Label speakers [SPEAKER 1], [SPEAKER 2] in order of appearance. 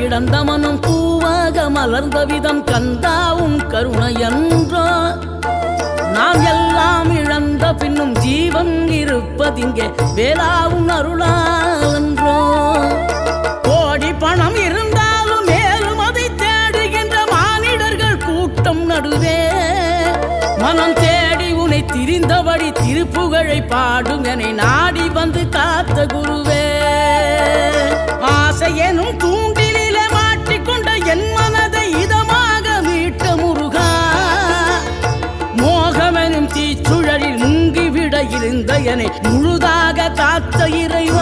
[SPEAKER 1] கிடந்த மனம் பூவாக மலர்ந்த விதம் கந்தாவும் கருணையன்றோ நாம் எல்லாம் இழந்த பின்னும் ஜீவன் இருப்பதிங்கே வேளாவும் அருளான்றோ கோடி பணம் இருந்தாலும் மேலும் அதை தேடுகின்ற மானிடர்கள் கூட்டம் நடுவே மனம் தேடி உனை திரிந்தபடி திருப்புகழை பாடும் என நாடி வந்து காத்த குருவே ஆசை எனும் தூண்டிலே மாட்டிக்கொண்ட என் மனதை இதமாக மீட்ட முருகா மோகமெனும் தீச்சுழலில் முங்கிவிட இருந்த என்னை முழுதாக காத்த இறைவா